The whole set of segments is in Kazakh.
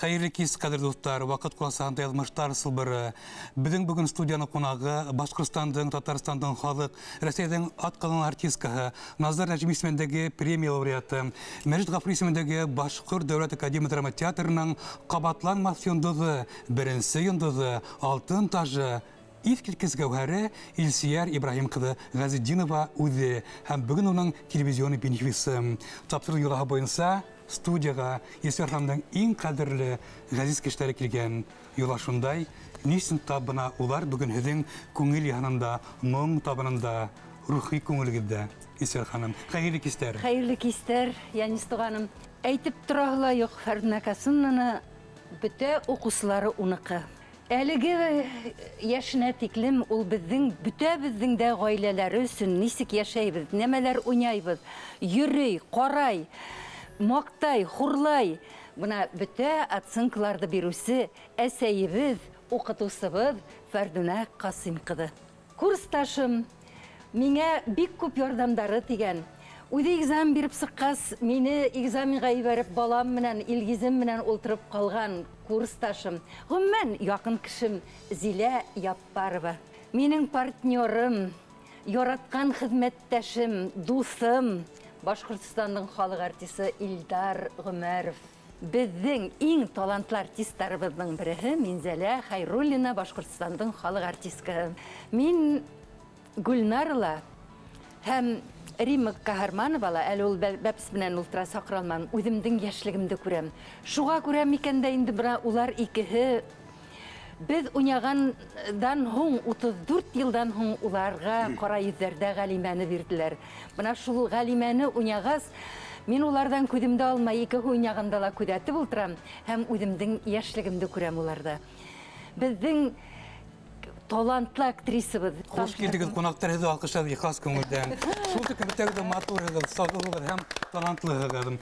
Хайырлы кис, кадерлі достар, вақыт құласағында язмыштар сылбыры. Біздің бүгін студияны қонағы Башқұртстандың, Татарстандың халық, Ресейдің атқалан артисткаһы, Назар Нәжим исемендегі премия лауреаты, Мәжит Ғафури исемендегі Башқұрт Дәулет Академия драма театрының қабатланмас йондызы, бірінші йондызы, алтын тажы, Искиткіз гәуһәрі Илсияр Ибрахим кызы Газидинова үзе һәм бүгін оның телевизионы бенефисі. Тапсыру юлаға бойынса студияға Илсияр ханымның ең қадірлі ғазиз кештері келген юлашындай. Несін табына олар бүгін һеҙҙең күңел янында, мұң табынында, рухи күңелгеҙҙә. Илсияр ханым, хәйерле кистәр. Хәйерле кистәр, Янис туғаным. Әйтеп тораһы юҡ, Фәрдинә Касымовна бөтә уҡыусылары уныҡы. Әлеге яшенә тиклем ул бөтә безнең дә ғаиләләре өсөн нисек йәшәйбез, нәмәләр уйнайбыз, йөрөй, ҡарай, маҡтай, хурлай. Бына бөтә оценкаларҙы биреүсе әсәйебеҙ, уҡытыусыбыҙ Фәрдинә Касым ҡыҙы. Курсташым миңә бик күп ярҙамдары тигән. Үҙе экзамен биреп сыҡҡас, мине экзаменға ебәреп балам менән, Илгизем менән ултырып ҡалған курсташым, ғөмүмән яҡын кешем Зилә Яппарова. Минең партнерым, яратҡан хеҙмәттәшем, дуҫым, Башҡортостандың халыҡ артисы Илдар Ғүмәров. Беҙҙең иң талантлы артисттарыбыҙҙың береһе Минзәлә Хайруллина, Башҡортостандың халыҡ артисткаһы. Мин Гүлнарла һәм Рима Каһарманова, әле ул бәпс менән ултыра саҡыралман, үҙемдең йәшлегемде күрәм. Шуға күрә микән дә инде бына улар икеһе беҙ уйнағандан һуң, 34 йылдан һуң уларға ҡара йөҙҙәрҙә Ғәлимәне бирҙеләр. Бына шул Ғәлимәне уйнағас, мин уларҙан күҙемде алмай, икеһе уйнағанда ла күҙәтеп ултырам һәм үҙемдең йәшлегемде күрәм уларда. Беҙҙең талантлы актрисабыҙ. Хош килдегеҙ, ҡунаҡтар, һеҙҙе алҡышлайбыҙ ихлас күңелдән. Шул тиклем бөтәгеҙ ҙә матурһығыҙ, сафлығыҙ һәм талантлыһығыҙ.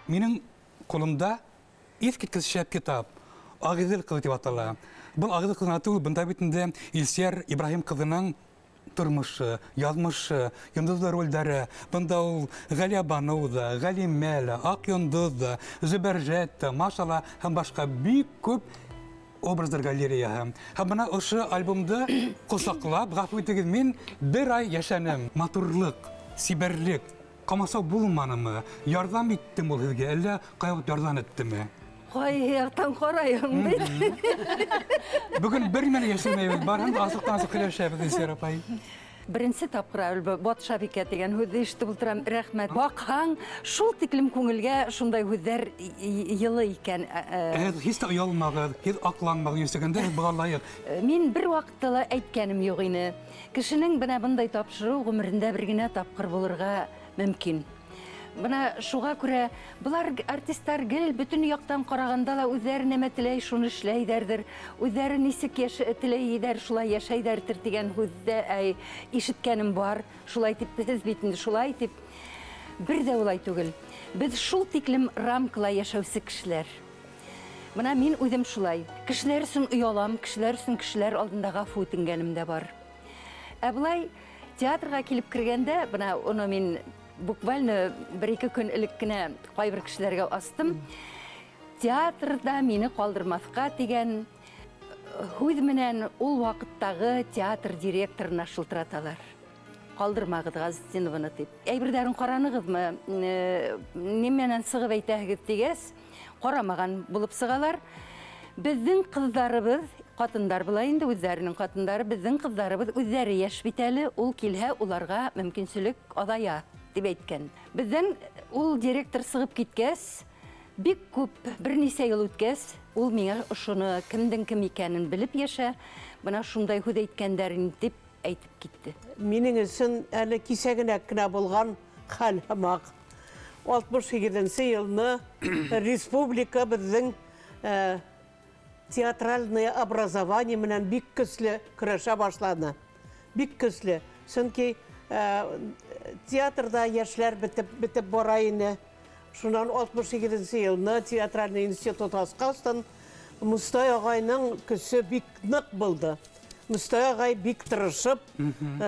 Минең ҡулымда иҫкиткес шәп китап, Ағиҙел ҡыҙы тип атала. Был Ағиҙел ҡыҙына түгел, бында бит инде Илсияр Ибрахим ҡыҙының тормошы, яҙмышы, йондоҙлы ролдәре. Бында ул Ғәлиә Баныу ҙа, Ғәлимә лә, Аҡ йондоҙ ҙа, Зөбәржәт тә, Машала һәм башҡа бик күп образдар галереяһы. Һәм бына ошо альбомды ҡосаҡлап, ғәфү итегеҙ, мин бер ай йәшәнем. Матурлык, сибәрлек, ҡамасау булманымы? Ярҙам иттем ул һеҙгә, әллә ҡайғырып ярҙам иттеме? Ҡайһы яҡтан ҡарайым бит. Бөгөн бер нимәне йәшәмәйбеҙ, барһаң да асыҡтан-асыҡ һөйләшәбеҙ, Илсияр апай. Беренсе тапҡыр батшабикә тигән һүҙҙе ишетеп ултырам. Рәхмәт. Баҡһаң, шул тиклем күңелгә шундай һүҙҙәр йылы икән. Һеҙ һис тә оялмағыҙ, һеҙ аҡланмағыҙ, йәшәгәндә һеҙ быға лайыҡ. Мин бер ваҡытта ла әйткәнем юҡ ине. Кешенең бына бындай тапшырыу ғүмерендә бер генә тапҡыр булырға мөмкин. Бына шуға күрә былар артисттар гел бөтөн яҡтан ҡарағанда ла үҙҙәре нәмә теләй, шуны эшләйҙәрҙер. Үҙҙәре нисек теләйҙәр, шулай йәшәйҙәрҙер тигән һүҙҙе ишеткәнем бар. Шулай тип, һеҙ бит инде шулай тип. Бер дә улай түгел. Беҙ шул тиклем рамкала йәшәүсе кешеләр. Бына мин үҙем шулай. Кешеләр өсөн оялам, кешеләр өсөн кешеләр алдында ғәфү үтенгәнем дә бар. Ә былай театрға килеп кергәндә, бына уны мин буквально бір-ике көн элек кенә ҡайбер кешеләргә астым. Театрда мине ҡалдырмаҫҡа тигән Һүҙ менән ул ваҡыттағы театр директорына шылтыраталар. Ҡалдырмағыҙ Ғазетдинованы тип. Әйберҙәрен ҡаранығыҙмы? Неменән сығып әйтәһегеҙ тигәс, ҡарамаған булып сығалар. Беҙҙең ҡыҙҙарыбыҙ, ҡатындар була инде, үҙҙәренең ҡатындары, беҙҙең ҡыҙҙарыбыҙ үҙҙәре йәш бит әле, ул килһә, уларға мөмкинселек аҙая дип әйткән. Беҙҙән ул директор сығып киткәс, бик күп, бер нисә йыл үткәс, ул миңә шуны кемдең кем икәнен белеп йәшә, бына шундай һүҙ әйткәндәрен дип әйтеп китте. Минең өсөн әле кисәгенә генә булган хәл һымак. 68 елны республика беҙҙең театральное образование менән бик көслө көрәшә башланы. Бик көслө. Сөнки театрда йәшләр бетеп бара ине. Шунан 68 елны театральный институт асҡастан Мостай ағайның көсө бик ныҡ булды. Мостай ағай бик тырышып,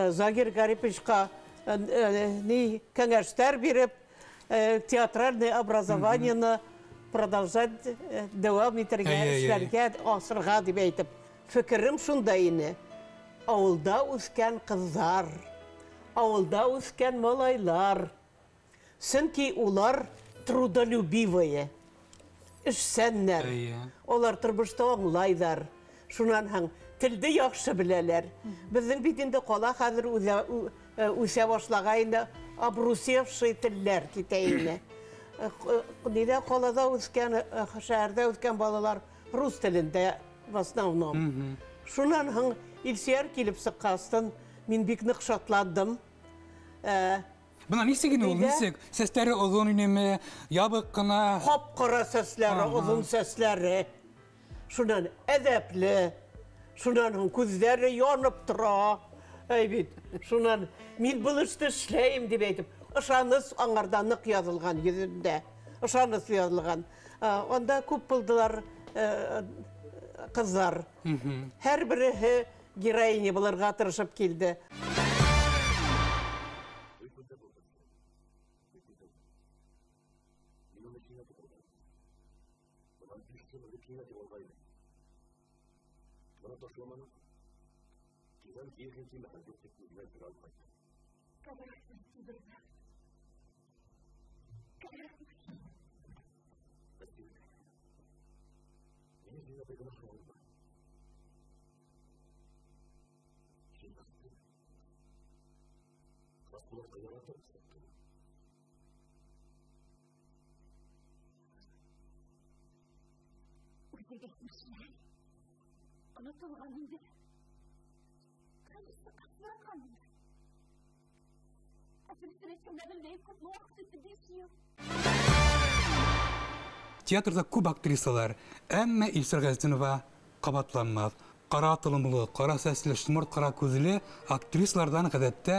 Загир Гариповичҡа кәңәштәр биреп, театральное образованияны продолжать дәвам итергә, эшләргә, асырға дип әйтеп. Фекерем шунда ине. Ауылда үскән ҡыҙҙар, ауылда үскән малайлар. Сөнки улар трудолюбивые, эшсәннәр. Олар тормошта аңлайҙар. Шунан һаң телде яҡшы беләләр. Беҙҙең бит инде ҡала хәҙер үсә башлағайны, обрусевший телләр китә ине. Ниҙә ҡалада үскән, шәһәрҙә үскән балалар рус телендә в основном. Шунан һаң Илсияр килеп сыҡҡастан, мин бик ныҡ шатландым. Бына нисек инде ул, нисек? Сәстәре оҙон инеме, ябыҡ ҡына? Ҡап-ҡара сәсләре, оҙон сәсләре. Шунан әҙәпле. Шунан һуң күҙҙәре янып тора. Шунан мин был эште эшләйем дип әйтеп, ышаныс аңарда ныҡ яҙылған йөҙөндә. Ышаныс яҙылған. Онда күп булдылар ҡыҙҙар. Һәр береһе героиня булырға тырышып килде. Театрда күп актрисалар, әммә Илсияр Ғәзетдинова ҡабатланмаҫ. Ҡара тылымлы, ҡара сәсле, шымырт ҡара күҙле актрисаларҙан ғәҙәттә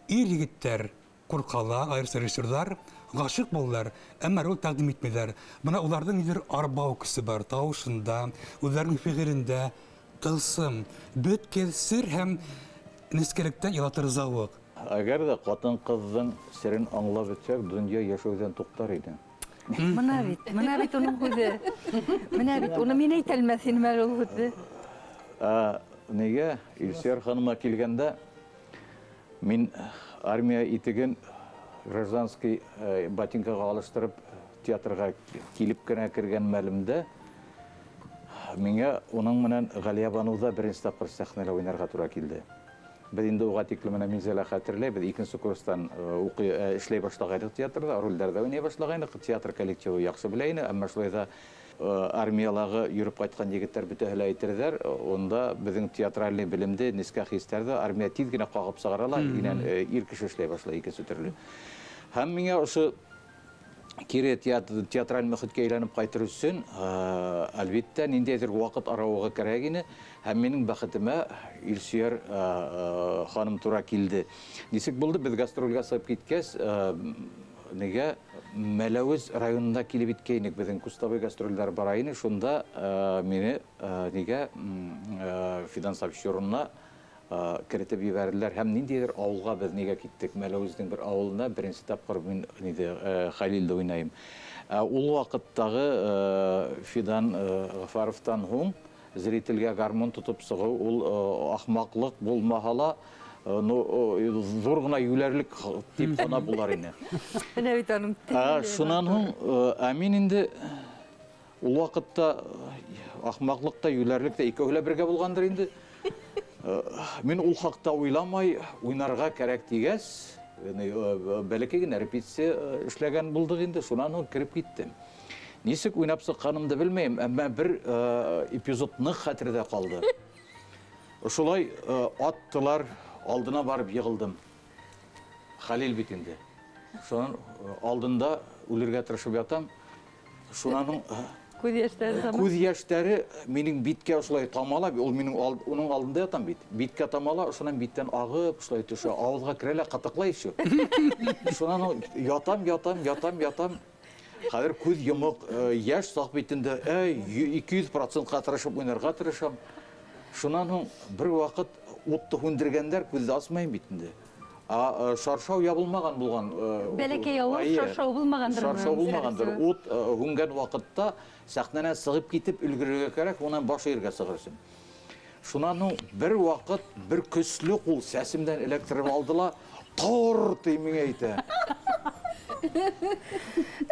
ир егеттәр ҡурҡалар, айырса режиссерҙар, ғашиҡ булалар, әммә роль тәҡдим итмәйҙәр. Бына уларҙың ниҙер арбау көсө бар, тауышында, үҙҙәренең фиғелендә, тылсым, бөткәл сер һәм нескәлектән илатыр зауыҡ. Әгәр дә ҡатын-ҡыҙҙың серен аңлап бөтһәк, донъя йәшәүҙән туҡтар иде. Мына бит уның һүҙе. Мына бит, уны мин әйтәлмәҫ инем әле ул һүҙҙе. Нигә Илсияр ханыма килгәндә, мин армия итеген гражданский ботинкаға алыштырып, театрға килеп кенә кергән мәлемдә, миңә уның менән Ғалия Бануда беренсе тапҡыр сәхнәлә уйнарға тура килде. Беҙ инде уға тиклем мин зәлә хәтерләй, беҙ 2-нче курстан эшләй башлағайныҡ театрда, ролдәрҙә уйнай башлағайныҡ, театр коллективы яҡшы белә ине, әммә шулай ҙа армиялағы йөрөп ҡайтҡан егеттәр бөтәһе лә әйтерҙәр, онда беҙҙең театральный белемде, нескә хистәрҙе армия тиҙ генә ҡағып сығара ла, инән ир кеше эшләй башлай икенсе төрлө. Һәм миңә ошо кире театраль мөхиткә әйләнеп ҡайтыр өсөн, әлбиттә, ниндәйҙер ваҡыт арауығы кәрәк ине, һәм минең бәхетемә Илсияр ханым тура килде. Нисек булды, беҙ гастролгә сығып киткәс, нигә Мәләүез районында килеп иткәйнек, беҙҙең кустовой гастролдәр бара ине, шунда мине нигә финансовщурына керетеп ебәрделәр һәм ниндәйҙер ауылға беҙ нигә киттек, Мәләүездең бер ауылына беренсе тапҡыр мин Хәлилде уйнайым. Ул ваҡыттағы Фидан Ғафаровтан һуң зрительге гармон тотып сығу, ол ақмақлық болмағала, зор ғына юлерлік тип қана болар ені. Шынан әмин енді ол вақытта ақмақлықта, юлерлікте екі өлі бірге болғандар енді. Мен ол қақта ойламай, ойнарға кәрәк тегес, бәлекеген әріпетсе үшлеген болдық енді, шынан кіріп кеттім. Несік ойнап сыққанымды білмеймін, әмі бір эпизод нық қатырда қалды. Шолай аттылар алдына барып еғылдым. Халил бетінде. Шонан алдында өлерге тырышып ятам. Шонаның көз яштары менің битке ұшылай тамала, оның алдында ятам бит. Битке тамала, шонан биттен ағып, ұшылай түші, ауызға кірелі қатықлай үші. Шонан ятам. Қазір көз емік, яш сақ бетінде 200% қатырышып, ойнарға тырышам. Шонан бір вақыт отты хүндіргендер көзді асмайын бетінде. Шаршау ябылмаған болған. Бәлекей ауыр шаршау болмағандыр. Шаршау болмағандыр. От хүнген вақытта сақнана сығып кетіп үлгіреге керек, онан баш ерге сығырсын. Шонан бір вақыт бір күслі қол сәсімден электріп алдыла, тор теймің әйті.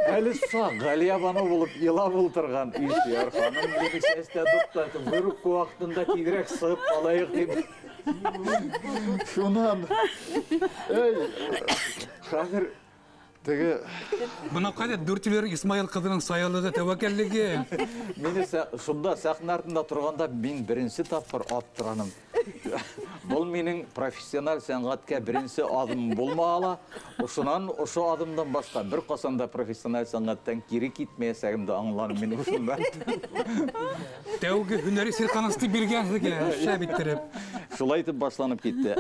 Әлі сақ, Ғалия баны болып, елап ұлтырған үйшер ханым, мені сәсті дұқтаты, бүрік уақытында кейдірек сығып қалайық деп. Шунан, қазір, тігі... Бұна қайда дүртілер Исмаил қыздының сайылығы тәуәкелігі? Мені шында сәқін артында тұрғанда мен бірінші тапқыр аттыраным. Бұл менің профессионал сәңғатқа бірінші адым болмағала, ұшынан ұшы адымдан башқа бір қосанда профессионал сәңғаттан кері кетмей сәгімді аңланым мен ұшын бәлді. Тәуге хүнәрі серқанысты бергенсіге шәбеттіріп. Шулайтып башланып кетті.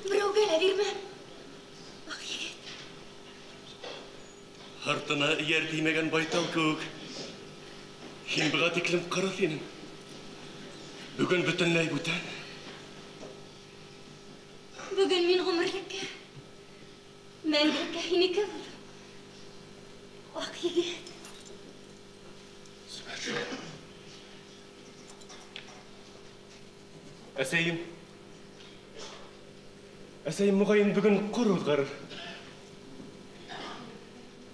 Біреу келе берме. Ақ егет. Артына ер теймеген байтал көк. Хин бұға теклім қыры сенің. Бүгін бүтінләй бүтән. Бүгін мен ғұмырлікке, мәңгілікке хинеке болдым. Ақ егет. Әсейім мұғайын бүгін құр ұзғарыр.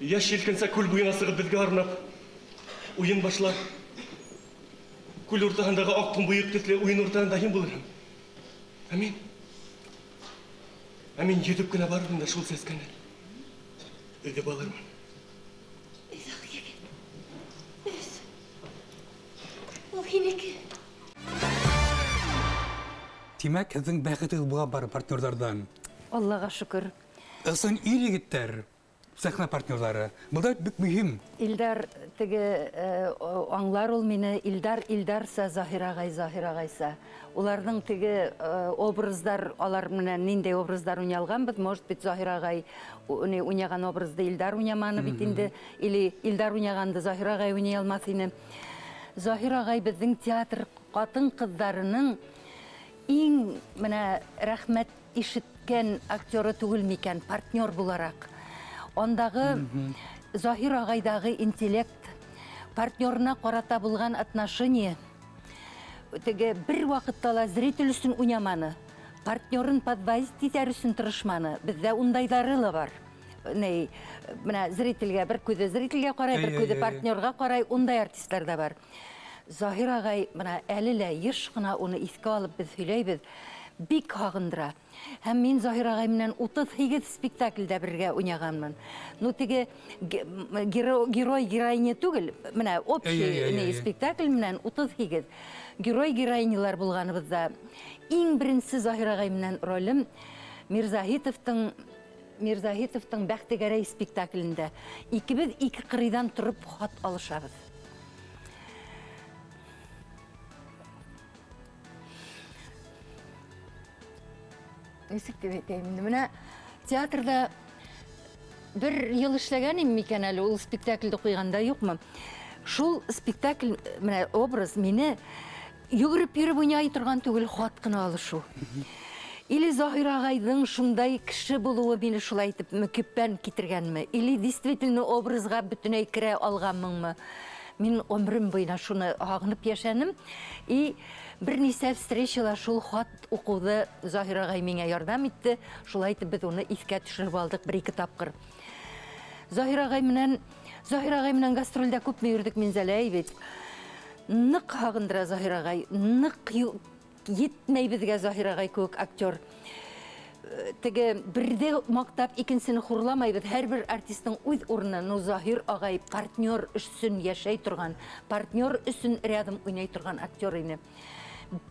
Яш елкінса көл бұйына сығып бізге арнап, ойын башлар. Көл ортағындағы ақтың бұйық тесле ойын ортағында хин болырым. Әмин. Әмин едіп күні барырым да шул сәскені. Өдіп алырмын. Өз ақ егет. Өз. Ол хинеке. Тимәк, һеҙҙең бәхетегеҙ була бар партнерҙарҙан. Аллаға шөкөр. Ысын ир егеттәр, сәхнә партнерҙары. Был да бик мөһим. Илдар теге аңлар ул мине, Илдарса, Заһирағайса. Уларның теге образдар, алар менән ниндәй образдар уйналганбыз, может быть, Заһирағай уйнаган образды Илдар уйнаманы бит инде, или Илдар уйнаганды Заһирағай уйнай алмас ине. Заһирағай безнең театр ҡатын ҡыҙҙарының иң менә рәхмәт ишеткән актеры түгел микән, партнер буларак. Ондағы Заһирағайдағы интеллект, партнерына ҡарата булған отношение, теге бер ваҡытта зритель өсөн уйнаманы, партнерын подвозить итәр өсөн тырышманы. Бездә ундайҙары ла бар. Менә зрительгә, бер күҙе зрительгә ҡарай, бер күҙе партнерға ҡарай, ундай артистлар да бар. Заһирағай менә әле лә йыш ҡына уны иҫкә алып беҙ һөйләйбеҙ, бик һағындыра. Һәм мин Заһирағай менән 38 спектаклдә бергә уйнағанмын. Ну теге герой-героиня түгел, менә общий спектакль менән 38 герой-героинялар булганыбызда. Иң беренсе Заһирағай менән ролем Мирзаһитовтың Бәхтигәрәй спектаклендә. Икебез ике кырыйдан торып хат алышабыз. Нисек дип әйтәйем инде, менә театрда бер ел эшләгәнем микән әле, ул спектакльдә куйганда юкмы? Шул спектакль, менә образ мине йөгереп йөреп уйнай торган түгел, хат кына алышу. Или Заһирағайдың шундай кеше булуы мине шулай итеп мөкиббән китергәнме? Или действительно образга бөтенләй керә алганмынмы? Мин ömrüm буена шуны ағынып яшәнем. И bir нисә встречалар шул хат укуды Заһир агай миңа ярдәм итте. Шулай итеп без уны искә төшереп алдык бер-ике тапкыр. Заһир агай менән гастрольдә күпме йөрдек Минзәләй бит. Нык һагындыра Заһир агай, нык етмәй безгә Заһир агай күк актер. Теге бірде мактап, икенсене хурламайбыз. Һәрбер артистның үз урынын Заһир агай партнер өчен яшәй торган, партнер өчен рядом уйнай торган актер ине.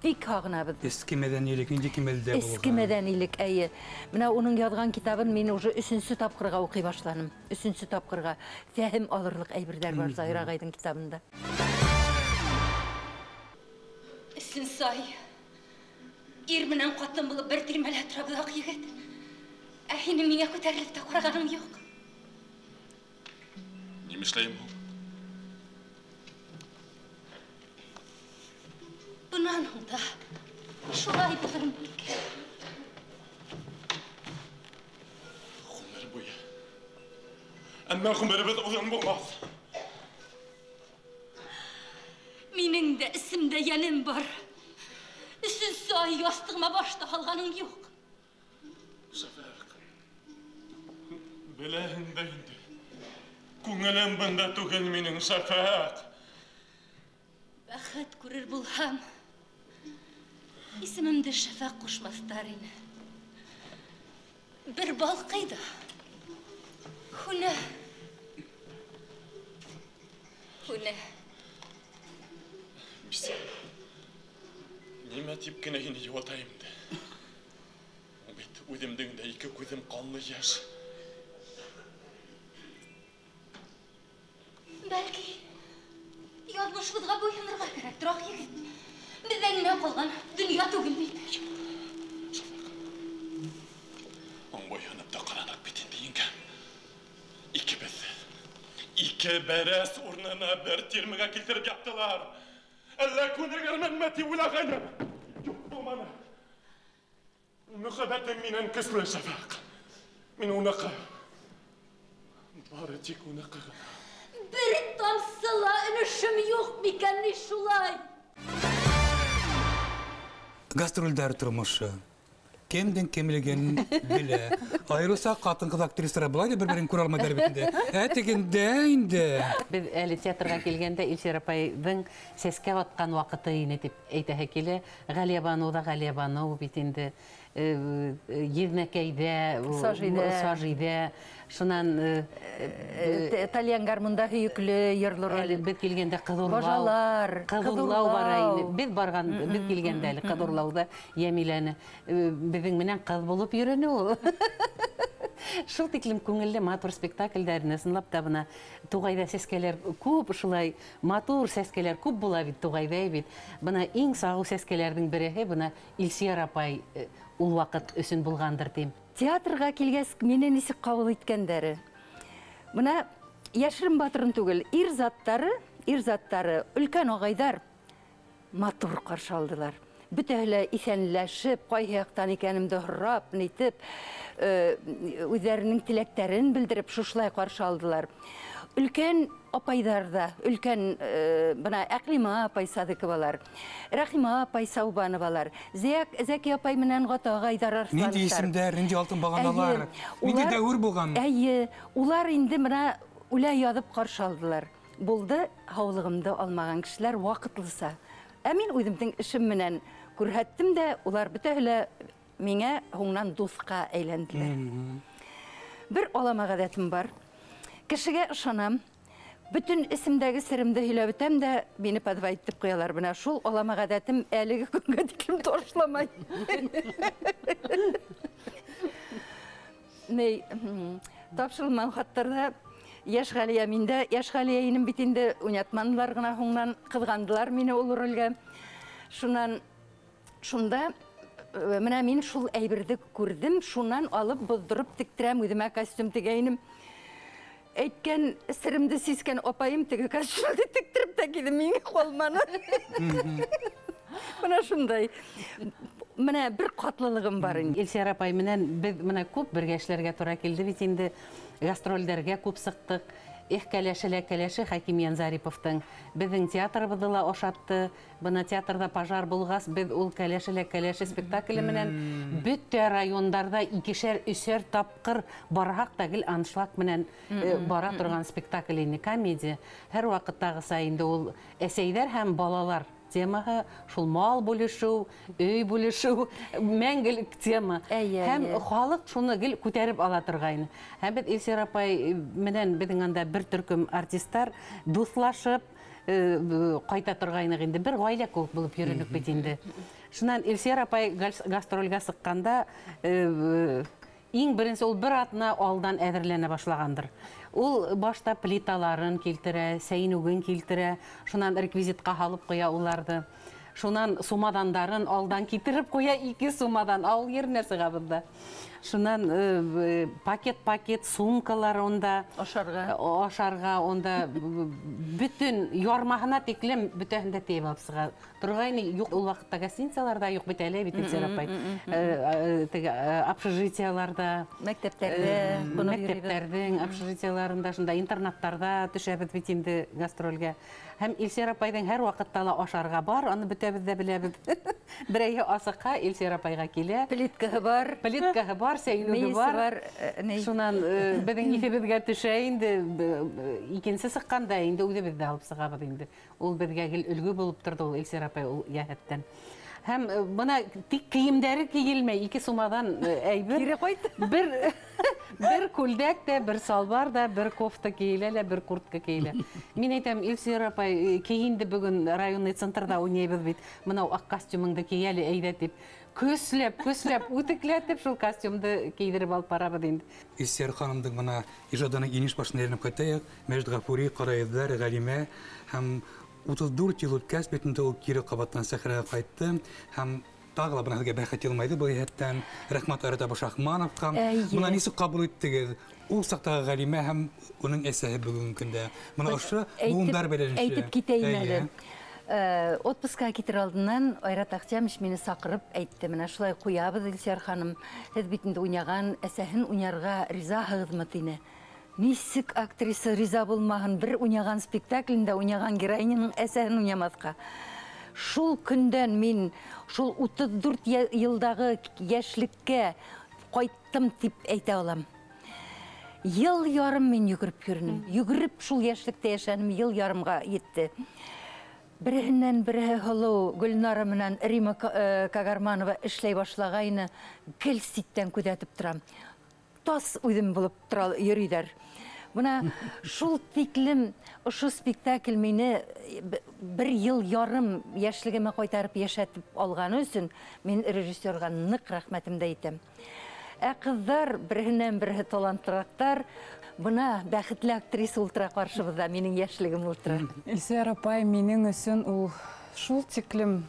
Бик һагынабыз. Eski мәдәнилек, индики мәлдә булган. Eski мәдәнилек, әйе. Менә уның язган китабын мин уже 3нче тапкырга укый башланым. 3нче тапкырга фәһем алырлык әйберләр бар Заһир агайдың китабында. Син сай. Ир менән катын булып бер тирмәлә торабыз егет. Ә һинең миңа күтәрелеп тә караганың юк. Нимешләйм ул? Bunun da şolay bilirim ki. Гомер буе. Әмма гомеребез узан булмас. Mening de isimde yanım var. Üstün sahi yastığıma başta halganın yok. Şafak. Bilahinde indi. Күңелем бында түгел минең Шафак. Бәхет күрер булһам, исемемде Шафак кушмастар ине. Бер балкыйда. Хуна. Бисә. Нимә тип кенә һине юатайым да. Бит үземдең дә ике күзем канлы яш. Belki yazmışlığa boyunurga kerektir ah yigit. Bizden ne kalgan dünya түгел бит. Он boyanıp da kananak bitin deyinken. İki beres urnuna bir tirmiga kiltirip yaptılar. Allah kunegar menmeti ula gayna. Yok bomana. Mükhabetim minen kıslı şafak. Min unaka. Barıcık unaka. Bir tamsıla inişim yok mikenni şulay. Gastrolder turmuşu. Кемден кемлеген біле. Айрылса қатын-қыз актрисалар былай да бір-бірін көре алмайдар бетінде. Әтегенде инде. Біз әлі театрға келгенде Илсер апайдың сәске атқан уақыты ине деп әйтәһе келе. Ғалия Бану да Ғалия Бану бетінде Ернәкәйдә, Сажида, шунан Итальян гармунда һөйөкле йырлар. Без килгәндә Бажалар, Кыдырлау бар иде. Без барган, без килгәндә әле Кыдырлауда Ямиләне безнең менән кыз булып йөрәне ул. Шул тиклем күңелле матур спектакльләрне сынлап та бына тугайда сәскәләр күп, шулай матур сәскәләр күп була бит тугайда бит. Бына иң сагу сәскәләрнең береһе бына Илсер апай ул вакыт өчен булгандыр дим. Театрга килгәс мине нисек кабул иткәннәре. Бына яшерен батырын түгел, ир заттары, өлкән агайдар матур каршы алдылар. Бөтәһеләр исәнләшеп, кайһы яктан икәнемде һорап, нитеп, үзләренең теләктәрен белдереп шушлай каршы алдылар. Өлкән апайдарда, өлкән бына Әклима апай Садыковалар, Рахима апай Саубановалар, Зәки апай менән Гата агайдар арсланышар. Нинди исемдәр, нинди алтын баганалар, нинди дәвер булган. Әйе, улар инде менә үлә язып каршы алдылар. Булды, һаулыгымды алмаган кешеләр вакытлыса. Ә мин үземнең эшем менән күрһәттем дә, улар бөтәһеләр миңа һуңнан дуска әйләнделәр. Бер алама гадәтем бар. Кешегә ышанам, bütün исемдәге серемде һөйләп бетәм дә, мине подвай итеп куялар. Менә шул алама гадәтем әлеге көнгә тиклем ташламай. Ней, тапшырылмаган хаттарда Яш Галия миндә, Яш Галия инем бит инде уйнатманлар гына һуңнан кызгандылар мине ул рольгә. Шунда менә мин шул әйберде күрдем, шуннан алып боздырып тиктерәм, үземә костюм тегәйнем. Әйткән серемде сискән апайым теге костюмды тиктереп тә кидем, миңа калманы. Менә шундай. Менә бер катлылыгым бар инде. Илсер апай менән без менә күп бергә эшләргә туры килде бит инде. Гастрольләргә күп сыктык. кәләше Хакимиян Зариповтың. Біздің театрыбызды ла ошатты. Бұна театрда пожар болғас, біз ол кәләше спектаклі менен бүтті райондарда 2-3 тапқыр барғақ тәгіл аншлаг менен бара тұрған спектакліні комедия. Әр вақыттағы сайында ол әсейдер һәм балалар темаға, шул мал бөлішу, өй бөлішу, мәңгілік тема. Һәм халық шуны гел күтәріп ала тұрғайны. Һәм біз Илсер апай менен біздің анда бір түркім артисттар дуслашып, қайта тұрғайны енді бір ғайлә көп болып үйреніп бетінде. Шынан Илсер апай гастрольға сыққанда ең бірінші ол бір атына алдан әдірлене башлағандыр. Ол башта плиталарын келтірі, сәйінугін келтірі, шунан реквизитқа халып қоя оларды. Шунан сумадандарын алдан кетіріп қоя 2 сумадан, ал ернесі қабында. Шунан пакет сумкалар онда, ошарға онда бүтін ярмағына теклем бүтәхінде тейіп апсыға. Тұрғайны ол вақытта гостиницаларда, yok бітәлі бітін серапай. Общежитияларда, мәктептердің общежитияларында, интернаттарда түшәбіт бітінді гастрольге. Һәм Илсер апайдың әр вақыттала ошарға бар, аны бүтәбіз дә біләбіз. Бірәйі асыққа Илсер апайға келе. Плиткаһы бар, сәйінугі бар. Шунан біздің ефебізге түшә енді, икенсі сыққанда енді өйді бізді алып сығабыз енді. Ол бізге үлгі болып тұрды ол Илсер апай ол яхеттен. Һәм бұна тик киімдері киілмей, 2 сумадан әйбір. Кире қойды. Бір күлдәк те, бір салбар да, бір кофта кейлі, бір куртка кейлі. Мен айтам, Илсер апай кейінді бүгін районный центрда ойнайбыз бейт. Мұнау ақ костюмыңды кейлі әйдет деп. Көслеп, үтіклетіп шул костюмды кейдіріп алып барабы дейінді. Илсер ханымдың мұна ижаданың ениш башына ерініп қайтайық. Мәжд Ғафури, Қарайыздар, Ғалиме һәм 34 жыл өткәс бетінде ол кері қабаттан сәхірәге қайтты. Һәм тағыла бұнағыға бәқет елмайды бұл еттен. Рахмат Арата Башахмановқа. Мұна несі қабыл еттігіз? Ол сақтағы Ғалиме һәм оның әсәхі бүгін күнде. Мұна ұшы бұғымдар бәлерінші. Әйтіп кетейін әлі. Отпусқа кетір алдынан Айрат Ақчамыш мені сақырып әйтті. Мына шылай қоябыз Илсер ханым. Әз бетінде ойнаған әсәхін ойнарға риза ғызматыны. Нисік актриса риза болмағын бір ойнаған спектаклінде ойнаған героинінің әсәхін ойнамазға. Шул күнден мен шул 34 елдағы яшілікке қойттым деп әйте алам. Ел ярым мен югіріп көрінім. Югіріп шул яшілікте яшаным ел ярымға етті. Бірінен бірі ғылу Гүлнара менен Рима Кагарманова ішлей башлағайны гіл ситтен көдәтіп тұрам. Тас өйдім болып тұрал ерейдер. Бұна шул тиклім ұшы спектакль мені 1 ел ярым яшілігіме қойтарып яшатып алғаны үшін мен режиссерға нық рахметімді етем. Қыздар бірінен бірі таланттырақтар, бұна бәқітлі актриса ұлтыра қаршыбызда менің яшілігім ұлтыра. Илсер апай менің үшін ол шул тиклім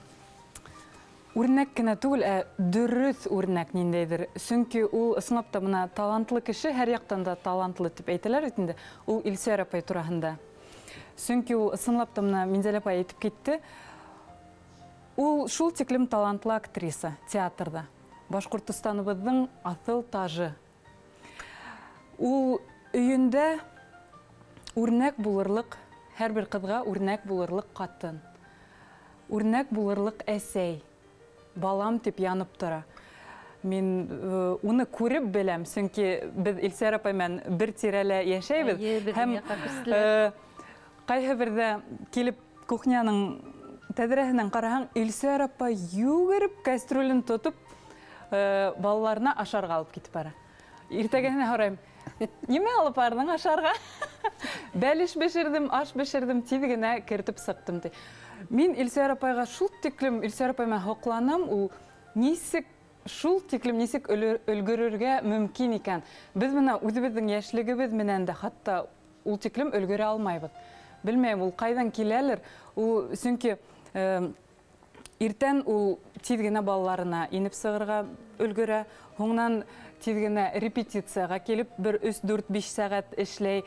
Үрнәк кенә түгел, дөрес үрнәк ниндәйдер. Сөнки ул ысынлап мына талантлы кеше һәр яктан да талантлы дип әйтәләр инде. Ул Илсер апай турында. Сөнки ул ысынлап мына Минзәл апай әйтеп китте. Ул шул тиклем талантлы актриса театрда. Башкортстаныбызның асыл тажы. Ул өйендә үрнәк булырлык, һәрбер кызга үрнәк булырлык катын. Үрнәк булырлык әсәй. Балам тип янып тора. Мен уны күреп беләм, сөнки без Илсер апай мен бер тирәлә яшәйбез. Һәм кайһы бердә килеп кухняның тәҙрәһенән караһаң, Илсер апай югереп кастрюлен тотып балаларына ашарға алып китеп бара. Иртәгәһенә һорайм, нимә алып бардың ашарға? Бәлеш бешердем, аш бешердем, тиҙ генә кертеп сыҡтым ди. Мин Илсер апайға шул тиклем Илсер апайма һоҡланам, ул нисек шул тиклем нисек өлгөрөргә мөмкин икән. Без менә үзебезнең яшьлегебез менән дә хатта ул тиклем өлгөрә алмайбыз. Белмәйм, ул кайдан киләлер. Ул сөнки иртән ул тиҙ генә балаларына инеп сығырға өлгөрә, һуңнан тиҙ генә репетицияға килеп 1, 3, 4, 5 сәғәт эшләй.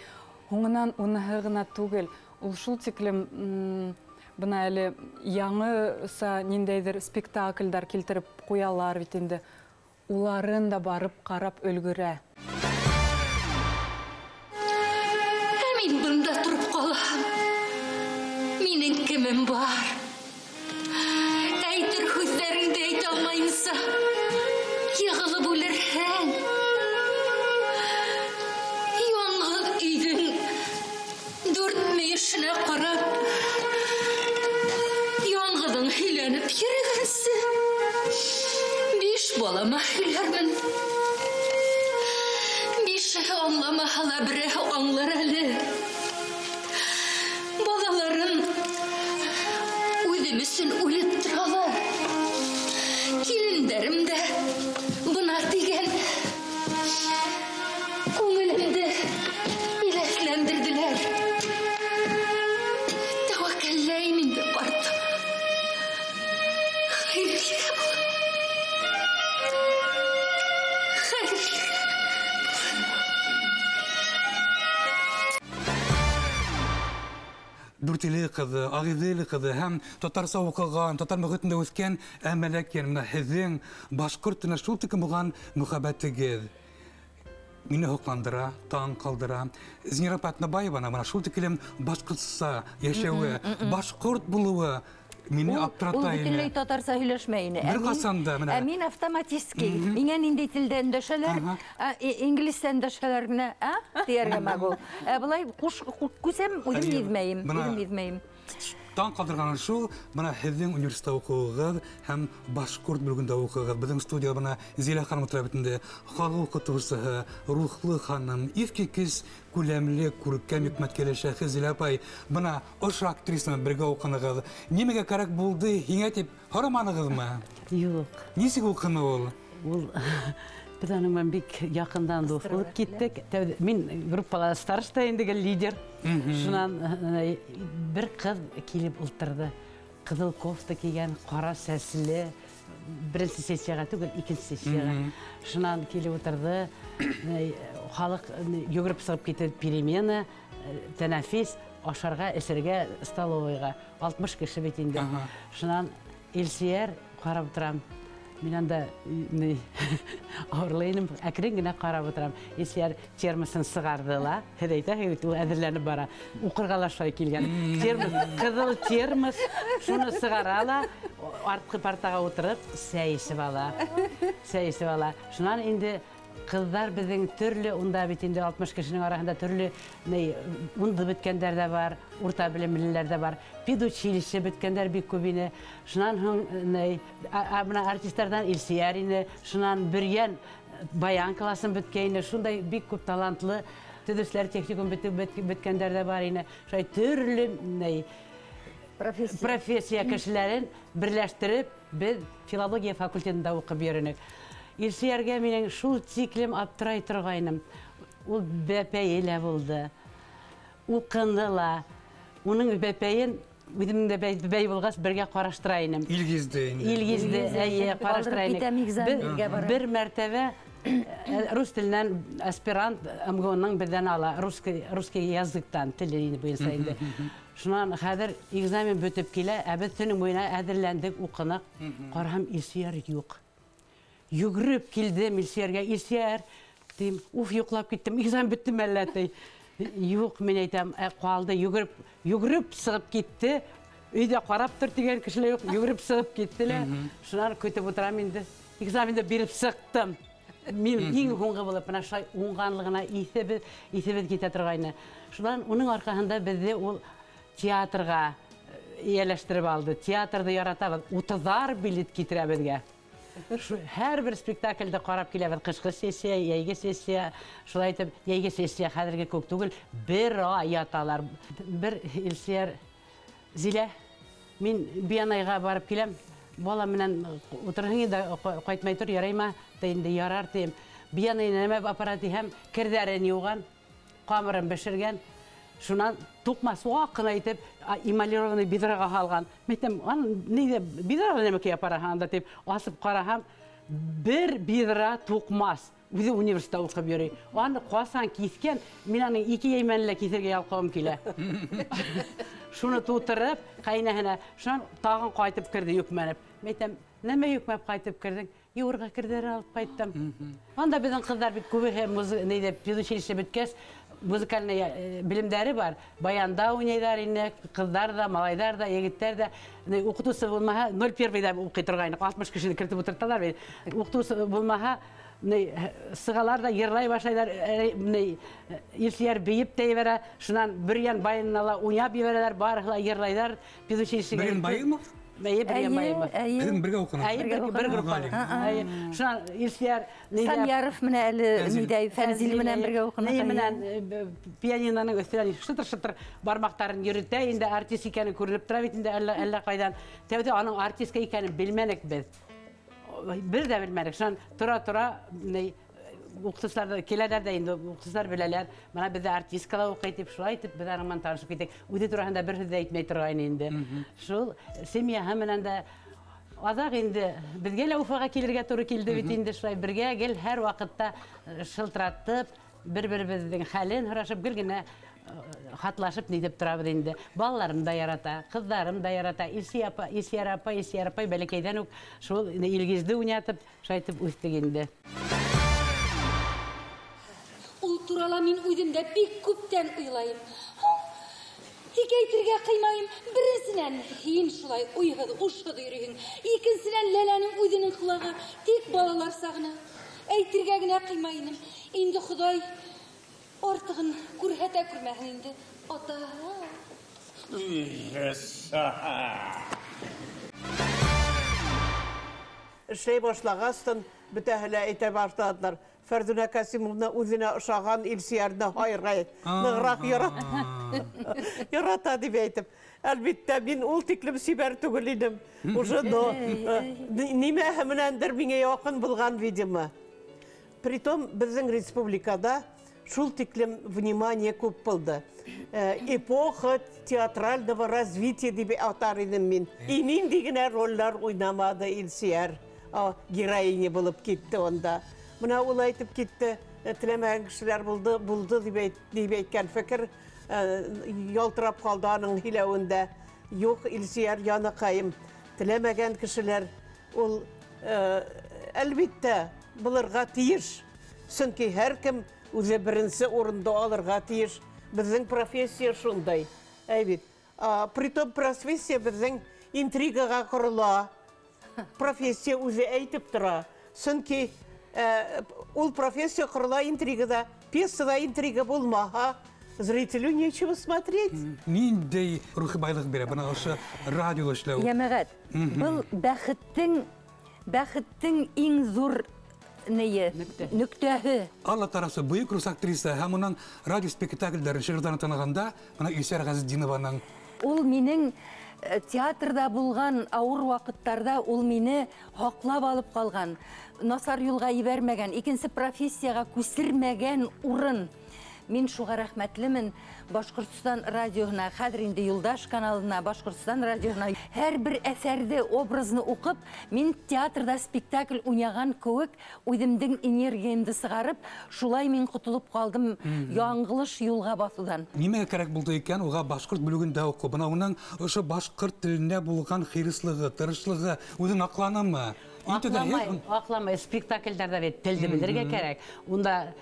Һуңнан уныһы гына түгел. Ул шул тиклем бына әле яңыса ниндәйҙер спектакльдар килтереп ҡуялар бит инде. Уларын да барып ҡарап өлгөрә. Мин бында тұрып қалам. Минең кемем бар. Әйтер хүзләреңде әйтә алмайынса, йығылып үлерһең. Яңғыл өйдің дүрт мейішіне қарап, яңғылың хиленіп йөрөгәнсе, 5 балама хиләрмен. 5 аңламаһала бере аңлар әле. Балаларын үзем өчен үлеп торалар. Килендәрем дә бына дигән күңелемде иләсләндерделәр. Тәвәккәлләйм инде артым. Хәйрле бул. Хәйрле. Дүртеле кызы, агыйделе кызы һәм татарса укыган, татар мөхитендә үскән әмәләкән менә һезнең башкорт теленә шул тиклем булган мөхәббәтегез мине хокландыра, таң калдыра. Зинира Патнабаевана менә шул тиклем башкортса яшәүе, башкорт булуы мине аптырата Ул бөтенләй татарса һөйләшмәй ине. Бер касанда менә. Мин автоматически, миңа нинди телдә эндәшәләр, инглизчә эндәшәләр менә, дияргә мәгул. Булай күсәм үзем йөзмәйм. Таң калдырганы шул, менә һезнең университетта укуыгыз һәм башкорт бүлегендә укуыгыз. Безнең студияда менә Зилә ханым утыра битендә халык укытучысы, рухлы ханым, искиткеч күләмле күркәм хикмәткәле шәхес Зилә апай, менә ошо актрисаны бергә укыгыз. Нимәгә кирәк булды, һиңә дип һораманыгызмы? Юк. Ничек укыны ул? Ул biz onunla bik yakından dost olup gittik. Min gruppada starostayındaki lider. Şundan bir kız kelip ultırdı. Kızıl kofta kiygen, qara sesli. Birinci sessiyaga tugul, ikinci sessiyaga. Şundan kelip oturdu. Halk yugurip sığıp gitti перемена, tenafis, aşarga, eserge, stalovoyga. 60 kişi bitindi. Şundan Elsiyer qarab oturam. Мен анда ауырлайным, әкірен генә қарап отырам. Есер термосын сығардыла, хедейті, ул әзірләніп бара. Уқырғалашай келген. Қызыл термос, шуны сығарала, артқы партаға отырып, сәйісіп ала. Шунан енді кыздар безнең төрле, унда бит инде 60 кешенең арасында төрле унды биткәндәр дә бар, урта белемлеләр дә бар. Педучилище биткәндәр бик күп ине. Шуннан һуң абна артистлардан Илсиярине, шуннан Бирян баян классын биткәйне, шундай бик күп талантлы төзүчләр техникум биткәндәр дә бар ине. Шулай төрле профессия кешеләрен берләштереп, без филология факультетында укып йөренек. Илсияргә минең шул тиклем аптырай торгайным. Ул бәпәйле булды. Укындыла. Уның бәпәен үземдә бәй булгач бергә караштырайным. Илгизде, әйе, караштырайным. Бер мәртәбә рус теленнән аспирант МГУның бездән ала, русский языктан телен буенча инде. Шуннан хәзер экзамен бөтеп килә, без төннең буена әзерләндек, укынык. Карам Илсияр юк. Йөгреп килдем Илсияргә. Илсияр, дим, уф, йоклап киттем. Экзамен бетте мәлләтей. Юк, мен әйтәм, калды, йөгреп сыгып китте. Өйдә карап тор дигән кешеләр юк, йөгреп сыгып киттеләр. Шуннан көтеп утырам инде. Экзаменда биреп сыктым. Мин иң һуңгы булып, менә шулай уңганлыгына исебез китә торгайны. Шуннан уның аркасында безне ул театрга ияләштереп алды. Театрды яратабыз. 30 билет китерә безгә. Һәр бер спектакльдә карап киләбез. Кышкы сессия, яйгы сессия, шулай итеп, яйгы сессия хәзерге күк түгел, бер ай яталар. Бер Илсияр, Зилә, мин Биянайга барып киләм. Бала менән утырһың инде, кайтмай тор, яраймы? Инде ярар тием. Биянай нәмә аппарат һәм кирдәрен юган, камырын бешергән. Шунан тукмас вакына итеп, эмалированный бидрага халган. Мәйтәм, нидә бидрага нәмәкә апараһанда дип, асып караһам, бер бидра тукмас. Үзе университетта укып йөри. Аны касан кискән, мин аның 2 йәймәнле кисергә ялкавым килә. Шуны тутырып, кайнаһына, шунан тагын кайтып кирде юкмәнеп. Мәйтәм, нәмә юкмәп кайтып кирдең? Юрга кирдәр алып кайттым. Анда безнең кызлар бит күбе һәм нидә педучилище биткәс, музыкальный билимдәре бар. Баянда уйнайдар инде, кыздар да, малайдар да, егеттер да. Укытусы булмаһа 01-да укый торгайны, 60 кешене кертеп утырталар. Укытусы булмаһа сыгалар да йырлай башлайлар, илсияр бейеп тәйбәрә, шунан бер ян байыннала уйнап ебәрәләр, барыһы йырлайдар. Педучилищеге. Бирен байымы? Бирен бергә укына. Бер группа. Шунан илсияр Саняров менә әле нидәй Фәнзил менән бергә укына. Менән пианиноның өстенә шытыр-шытыр бармактарын йөртә, инде артист икәнен күренеп тора бит инде әллә кайдан. Тәүдә аның артистка икәнен белмәдек без. Бер дә белмәдек. Шунан тора укытучылар келәләр дә инде укытучылар беләләр. Менә бездә артисткалар укый дип шулай итеп без аның танышып киттек. Үзе турында бер сүз дә әйтмәй торган инде. Шул семьяһы менән дә азак инде безгә лә Уфага килергә туры килде бит инде шулай бергә гел һәр вакытта шылтыратып бер-беребезнең хәлен һорашып гел генә хатлашып ни дип торабыз инде. Балаларым да ярата, кызларым да ярата. Илсияр апа бәләкәйдән үк шул илгизде уйнатып, шулай итеп үстек инде. Ул турала мин үҙемдә бик күптән уйлайым. Тик әйтергә кыймайым. Беренсенән, һин шулай уйһыҙ, ушһыҙ йөрөйһең. Икенсенән, Ләләнең үҙенең ҡолағы тик балалар сағына. Әйтергә генә кыймайым. Инде Хоҙай артығын күрһәтә күрмәһен инде. Ата. Эшләй башлағастан бөтәһе лә әйтә башладылар. Фәрдүнә Касимовна үзенә ошаған Илсиярны һайрай, нығыраҡ ярата дип әйтеп. Әлбиттә, мин ул тиклем сибәр түгел идем. Уже нимәһе менәндер миңә яҡын булған, видимо. Притом, безнең республикада шул тиклем внимание күп булды. Эпоха театрального развития дип атар идем мин. И нинди генә роллар уйнамады Илсияр. Героиня булып китте онда. Мына ул әйтеп китте, теләмәгән кешеләр булды дип әйткән фекер ялтырап калды аның һиләвендә. Юк, Илсияр яныкайым. Теләмәгән кешеләр ул әлбиттә булырга тиеш. Сөнки һәркем үзе беренче урында алырга тиеш. Безнең профессия шундай. Әйбит. Притом профессия безнең интригага корыла. Профессия үзе әйтеп тора. Сөнки ул профессия корыла интригада. Пьесада интрига булмаһа, зрителю нечего смотреть. Ниндәй рухи байлык бирә бына ошо радио эшләү. Ямагат, был бәхеттең иң зур нөктәһе. Алла тарасы бөек рус актриса һәм уның радио спектакльдәрен шигырьдән танығанда, мына Илсияр Газетдинованың Ул минең театрда булган ауыр вакыттарда ул мине һаклап алып калган, насар юлга ибәрмәгән, икенче профессияга күсермәгән урын. Мин шуға рәхмәтлемен Башкортстан радиоһына, хәзер инде Юлдаш каналына, Башкортстан радиоһына һәр бер әсәрде, образны укып, мин театрда спектакль уйнаган кеүек, үҙемдең энергиямды сығарып, шулай мин ҡотолоп ҡалдым яңғылыш юлға баҫыуҙан. Нимәгә кәрәк булды икән уға башҡорт бүлегендә уҡыу? Бына уның ошо башҡорт телендә булған хирыслығы, тырышлығы үҙен аҡланымы? Аҡламай, спектакльдәрҙә бит телде белергә кәрәк. Унда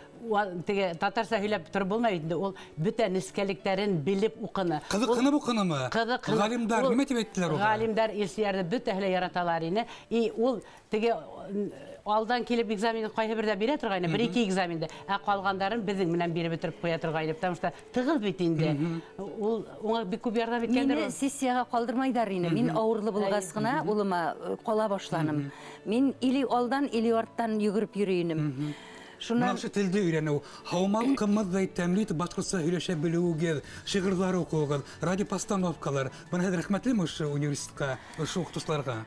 татарса һөйләп тор булмай инде, ул бөтә нескәлектәрен белеп уҡыны. Ҡыҙыҡһынып уҡынымы? Ғалимдар нимә тип әйттеләр уға? Ғалимдар Илсиярҙы бөтәһе лә яраталар ине. И ул теге алдан килеп экзаменды ҡайһы берҙә бирә торғайны, 1-2 экзаменды, ә ҡалғандарын беҙҙең менән биреп бөтөрөп ҡуя торғайны, потому что тығыҙ бит инде. Ул уңа бик күп ярҙам иткәндер. Мине сессияға ҡалдырмайҙар ине. Мин ауырлы булғас ғына улыма ҡала башланым. Мин или алдан, или арттан йүгереп йөрөйөнөм. Шунан телде өйрәнеү, һаумал ҡымыҙҙай тәмле итеп башҡортса һөйләшә белеүегеҙ, шиғырҙар уҡыуығыҙ, радиопостановкалар. Бына һеҙ рәхмәтлеме ошо университетҡа, ошо уҡытыусыларға?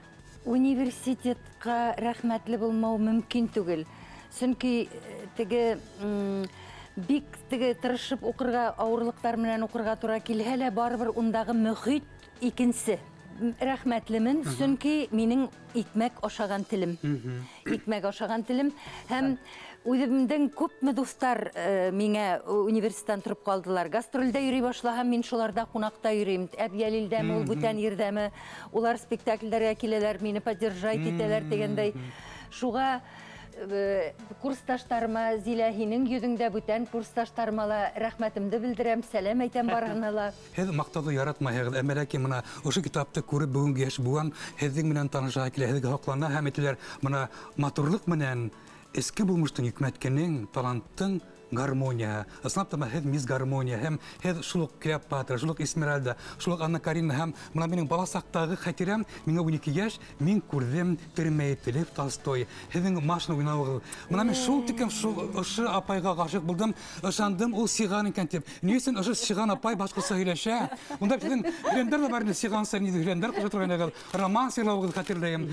Университетка рәхмәтле булмау мөмкин түгел. Сөнки теге бик теге тырышып уҡырға, ауырлыҡтар менән уҡырға тура килһә лә, барыбер ундағы мөхит икенсе. Рәхмәтлемен, сөнки минең икмәк ашаған телем. Икмәк ашаған телем. Һәм үҙемдең күпме дуҫтар миңә университеттан тороп ҡалдылар. Гастролдә йөрөй башлаһам, мин шуларда ҡунаҡта йөрөйөм. Әбйәлилдәме, ул бүтән ерҙәме, улар спектакльдәргә киләләр, мине поддержать итәләр дигәндәй. Шуға курсташтарыма, Зиләһинең йөзеңдә бүтән курсташтарыма ла рәхмәтемде белдерәм, сәлам әйтәм барыгына ла. Һеҙ маҡтауҙы яратмайһығыҙ, әммә ләкин мына ошо китапты күреп бүгенге йәш буған һеҙҙең менән танышаға килә, һеҙгә һоҡлана һәм әйтәләр, мына матурлык менән эске булмыштың, йөкмәткенең, таланттың гармония. Ысынлап та һеҙ мисс гармония һәм һеҙ шул уҡ Клеопатра, шул уҡ Эсмеральда, шул уҡ Анна Карина һәм мына минең бала саҡтағы хәтирәм, миңә 12 йәш, мин күрҙем Теремеев, Лев Толстой, һеҙҙең машина уйнауығыҙ. Мына мин шул тиклем ошо апайға ғашиҡ булдым, ышандым, ул Сиған икән тип. Ни өсөн ошо Сиған апай башҡаса һөйләшә? Унда һеҙҙең һөйләндәр ҙә бар инде, Сиғанса һөйләндәр ҡуша торғайнығыҙ, роман сыйлауығыҙ хәтерләйем.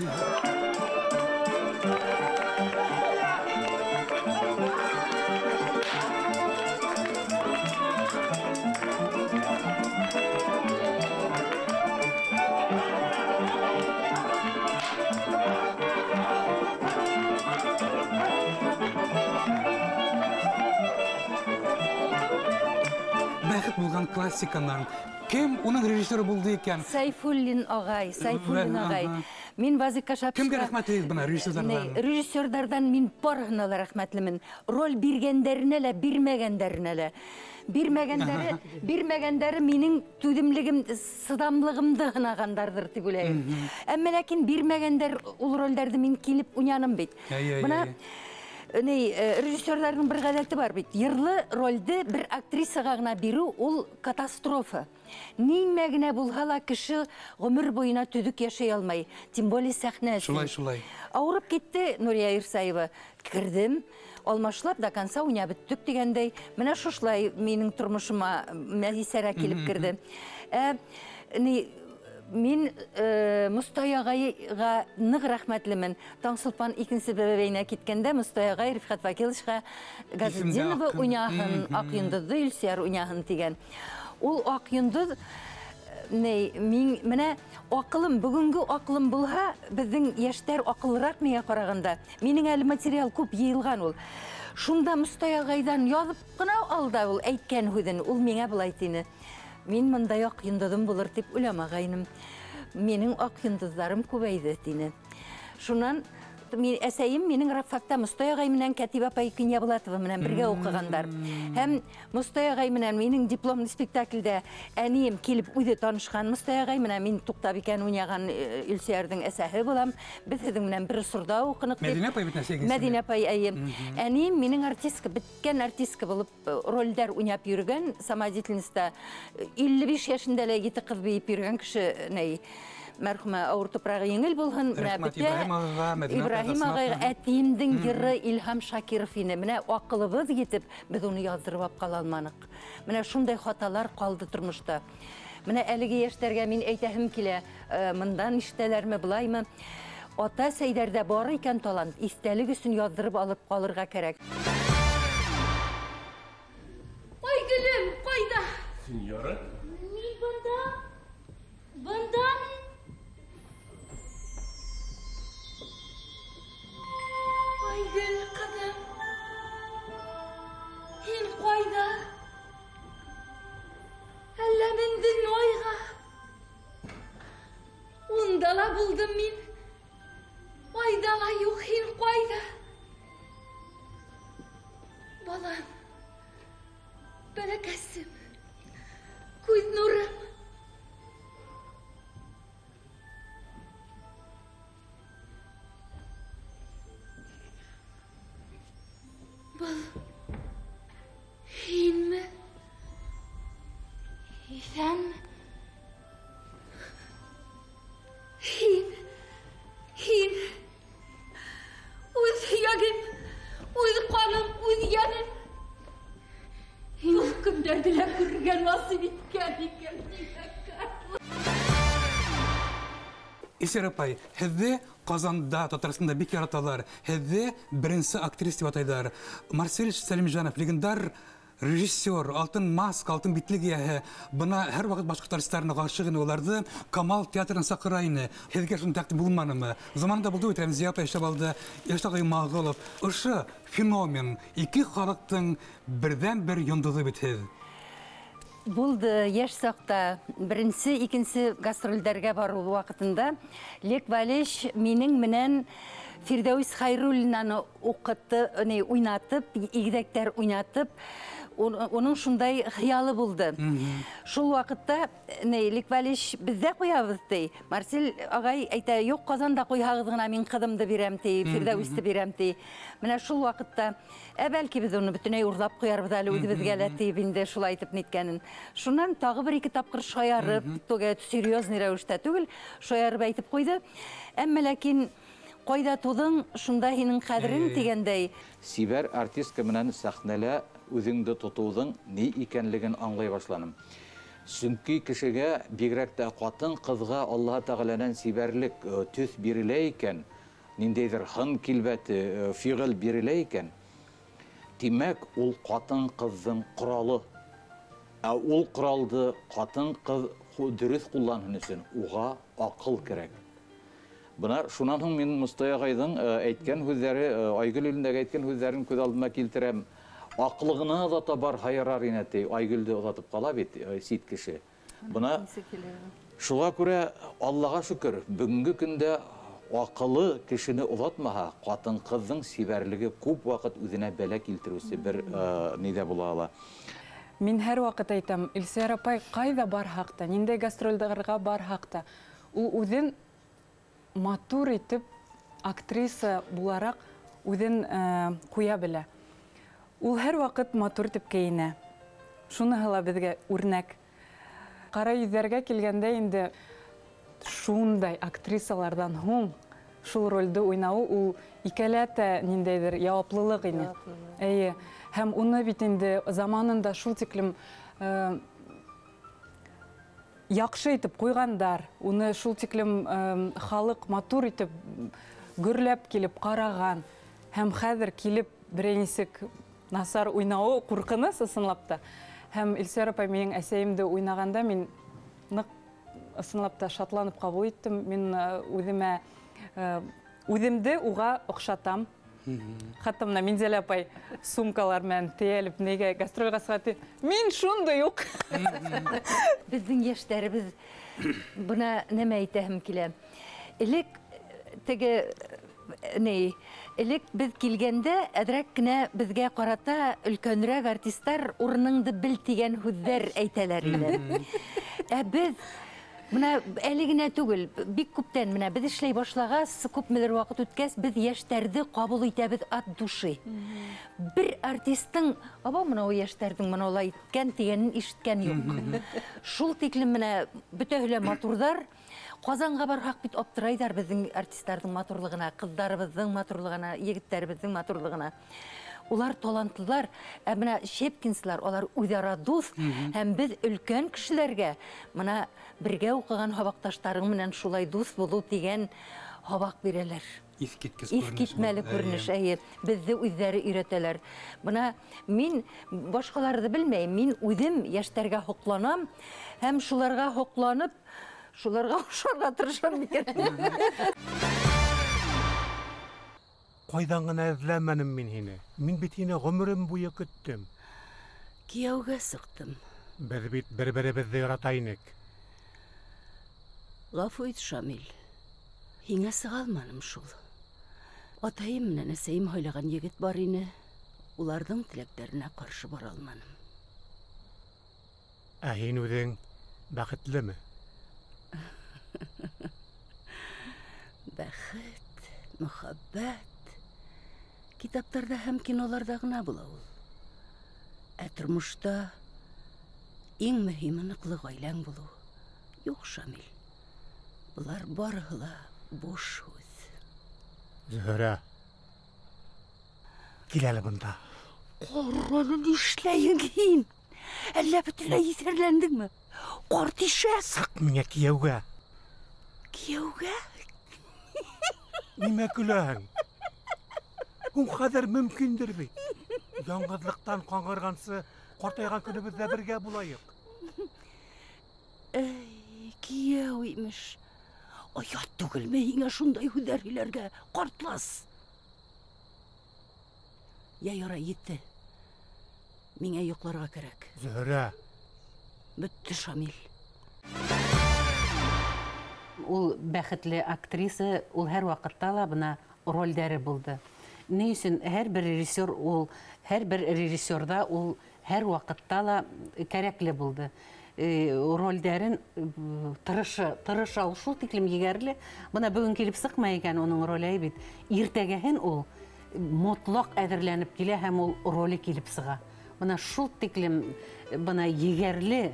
Бәхет булған классиканан кем уның режиссеры булды икән? Сайфуллин ағай, Сайфуллин ағай. Мин Вазика Шапшина... Кемгә рәхмәтлегез бына режиссерҙарҙан? Режиссерҙарҙан мин барыһына ла рәхмәтлемен. Роль биргәндәренә лә, бирмәгәндәренә лә. Бирмәгәндәре минең түҙемлегем, сыҙамлығымды һынағандарҙыр тип уйлайым. Әммә ләкин бирмәгәндәр ул ролдәрҙе мин килеп уйнаным бит. Бына режиссерҙарҙың бер ғәҙәте бар бит. Йырлы ролде бер актрисаға ғына бирү, ул катастрофа. Нимә генә булһа ла кеше ғүмер буйына төҙөк йәшәй алмай. Тем более сәхнә өсөн. Шулай. Ауырып китте Нурия Ирсаева. Кирдем, алмашлап да конца уйнап бөттөк дигәндәй. Менә шушлай минең тормошома Мәзисәрә килеп кирде. Мин Мостай ағайға ныҡ рәхмәтлемен. Таңсулпан икенсе бәбәйенә киткәндә Мостай ағай Рифҡәт Вакиловичҡа Газетдинова уйнаһын, Аҡ йондоҙҙо Илсөйәр уйнаһын тигән. Ул Аҡ йондоҙ, менә аҡылым, бүгөнгө аҡылым булһа, беҙҙең йәштәр аҡыллыраҡ миңә ҡарағанда. Минең әле материал күп йыйылған ул. Шунда Мостай ағайҙан яҙып ҡына алда ул әйткән һүҙен. Ул миңә былай тине. Мин мындай аҡ йондоҙом булыр тип уйламағайным. Минең аҡ йондоҙҙарым күбәйҙе, тине. Шунан әсәйем минең Рафакта Мостай ағай менән Кәтибә апай Кинйәбулатова менән бергә уҡығандар. Һәм Мостай ағай менән минең дипломный спектаклдә әнием килеп үҙе танышҡан. Мостай ағай менән мин Туҡтабикән уйнаған Илсөйәрҙең әсәһе булам. Беҙ һеҙҙең менән бер осорҙа уҡыныҡ. Мәҙинә апай бит әсәгеҙ. Мәҙинә апай, әнием минең артистка, бөткән артистка булып ролдәр уйнап йөрөгән. Самодеятельностьта 55 йәшендә лә 7 ҡыҙ бейеп йөрөгән кеше, мәрхүмә ауыр тупрағы еңел булһын. Ибраһим ағайға әтиемдең йыры Илһам Шакиров ине. Менә аҡылыбыҙ етеп, беҙ уны яҙҙырып ҡала алманыҡ. Менә шундай хаталар ҡалды тормошта. Менә әлеге йәштәргә мин әйтәһем килә, мындан ишетәләрме, былаймы? Ата-әсәйҙәрҙә бар икән талант, истәлек өсөн яҙҙырып алып ҡалырға кәрәк. Ой, гөлөм, ҡайҙа? Сеньора? Мин бында. Бында мин. Ой, гөл ҡыҙым. Һин ҡайҙа? Әллә мендеңме ойға? Унда ла булдым мин. Айда ла юҡ, һин ҡайҙа? Балам, бәләкәсем, күҙ нурым. Был һинме? Иҫәнме? Һин. Үҙ һөйәгем, үҙ ҡаным, үҙ йәнем. Был көндәрҙе лә күргән насип иткән икән. Илсөйәр апай, һеҙҙе Ҡазанда, Татарстанда бик яраталар. Һеҙҙе беренсе актрис тип атайҙар. Марсель Сәлимжанов, легендар режиссер, алтын маска, алтын битлек эйәһе. Бына һәр ваҡыт башҡорт артистарына ғашиҡ ине. Уларҙы Камал театрын саҡыра ине. Һеҙгә шундай тәҡдим булманымы? Заманында булды бит, Рәмзиә апай эшләп алды, Яштай Мағолов. Ошо феномен, ике халыҡтың берҙән-бер йондоҙо бит һеҙ. Булды йәш саҡта, беренсе, икенсе гастролдәргә барыу ваҡытында Лек Валеш минең менән Фирдәүс Хайруллинаны укытты, уйнатып, игезәктәр уйнатып, onun шундай хыялы булды. Шул вакытта Лик Валич бездә куябыз ди. Марсель агай әйтә, юк Казанда куйһагыз гына, мин кызымды бирәм ди, Фирдәүсте бирәм ди. Менә шул вакытта бәлки без уны бөтенләй урлап куярбыз әле үзебезгә лә тиеп инде шулай итеп ниткәнен. Шуннан тагы бер-ике тапкыр шаярып, түгә серьезный рәвештә түгел, шаярып әйтеп куйды. Әмма ләкин кайда тудың, шунда һинең кадерин дигәндәй. Сибәр артистка менән сәхнәлә үзеңде тотуудың ни икәнлеген аңлай башланым. Чөнки кешегә бигрәк тә катын кызга Аллаһ Тәгаләнән сибәрлек төс бирелә икән, ниндәйдер хын килбәте, фигыль бирелә икән. Димәк, ул катын кызның коралы. Ул коралды катын кыз дөрес кулланыр өчен уга акыл кирәк. Бuna шунан һуң мин Мостай агайның әйткән һүзләре, Айгөл илендәге әйткән һүзләрен күз алдыма килтерәм. Аклыгына да табар хайрар инәти, Айгөлде озатып кала бит сит кеше. Бuna шуга күрә Аллага шөкер, бүгенге көндә акылы кешене озатмаһа, катын кызның сибәрлеге күп вакыт үзенә бәла килтерүсе бер нидә була ала. Мин һәр вакыт әйтәм, Илсөя апай кайда бар хакта, ниндәй гастрольдәргә бар хакта. Ул үзен матур итеп актриса буларак үзен куя белә. Ул һәр вакыт матур итеп киенә. Шуныһы ла безгә үрнәк. Кара йөзләргә килгәндә инде шундай актрисалардан һуң шул рольде уйнау ул икәләтә ниндәйдер яуаплылык ине. Әйе, һәм уны бит инде заманында шул тиклем яхшы итеп куйгандар. Уны шул тиклем халык матур итеп гөрләп килеп караган. Һәм хәзер килеп беренисек насар уйнауы куркыныс ысынлап та. Һәм Илсөя апай минең әсәемде уйнаганда мин нык ысынлап та шатланып кабул иттем. Мин үземде уга охшатам. Хәтта менә Минзәлә апай сумкалар менән тиелеп нигә гастрольгә сыгаты. Мин шундый ук. Безнең яшьләребез буна нәмә әйтәһем килә. Элек теге элек без килгәндә әдрәк кенә безгә карата өлкәнрәк артистлар урыныңды бил дигән һүзләр әйтәләр иде. Без Менә әле генә түгел, бик күптән менә без эшләй башлагас, күпмедер вакыт үткәс, без яшьләрне кабул итәбез от души. Бер артистның, аба менә ул яшьләрнең менә улай иткән дигәнен ишеткән юк. Шул тиклем менә бөтәһелә матурдар, Казанга бархак бит аптырайдар безнең артистларның матурлыгына, кызларыбызның матурлыгына, егетләребезнең матурлыгына. Улар талантлылар, менә Шепкинслар, алар үзара дус, һәм без өлкән кешеләргә менә бергә укыган хабакташтарың менән шулай дус булу дигән хабак бирәләр. Искитмәле күренеш, әйе, безне үзләре өйрәтәләр. Менә мин башкаларны белмәйм, мин үзем яшьләргә хокланам, һәм шуларга хокланып, шуларга ошарга тырышам микән. Кайдан гына эзләмәнем мин һине. Мин бит һине гомерем буе көттем. Кияүгә сыктым. Без бит бер-беребезне ярата инек. Гафу ит, Шамил. Һиңә сыга алманым шул. Атайым менән әсәйем һайлаган егет бар ине. Уларның теләкләренә каршы бара алманым. Ә һин үзең бәхетлеме? Бәхет, мөхәббәт китаптарда һәм киноларда гына була ул. Ә тормышта иң мөһиме ныклы гаиләң булу. Юк, Шамил. Булар барыһы ла буш һүз. Зөһрә. Кил әле бында. Караны нишләйең һин? Әллә бөтенләй исәрләндеңме? Карт ишә. Сык миңа кияүгә. Кияүгә? Нимә көләһең? Ул хәзер мөмкиндер бит. Яңгызлыктан каңгыргансы, картайган көнебездә бергә булайык. Кияү имеш. Аят түгелме һиңә шундай һүзләр һөйләргә, картлас? Ярай, етте. Миңа йокларга кирәк. Зөһрә. Бетте, Шамил. Ул бәхетле актриса, ул һәр вакытта ла бына рольдәре булды. Ни өчен һәр бер режиссерда ул һәр вакытта ла кәрәкле булды. Рольдәрен тырыша шул тиклем егәрле. Бына бүген килеп сыкмай икән оның роле бит. Иртәгәһен ул мотлак әзерләнеп килә һәм ул роле килеп сыга. Бына шул тиклем бына егәрле,